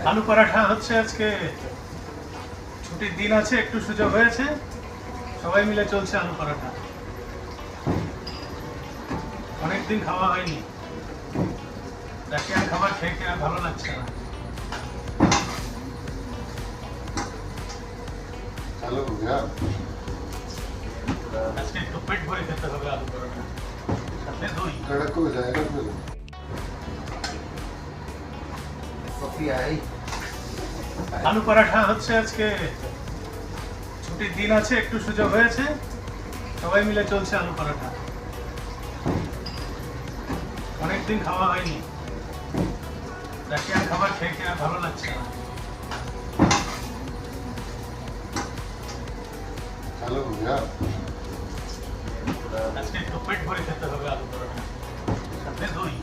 আলু পরাঠা হচ্ছে আজকে, ছুটির দিন আছে, একটু সুযোগ হয়েছে, সবাই মিলে চলছে আলু পরাঠা। অনেকদিন খাওয়া হয়নি, রাশিয়ান খাবার খেয়ে আর ভালো লাগছে না। আজকে একটু পেট ভরে খেতে হবে আলু পরাঠা, সাথে দই। আলু পরাঠা হচ্ছে আজকে, ছুটির দিন আছে, একটু সুযোগ হয়েছে, সবাই মিলে চলছে আলু পরাঠা। অনেকদিন খাওয়া হয়নি, রাশিয়ান খাবার খেয়ে আর ভালো লাগছে না। আজকে একটু পেট ভরে খেতে হবে আলু পরাঠা, সাথে দই।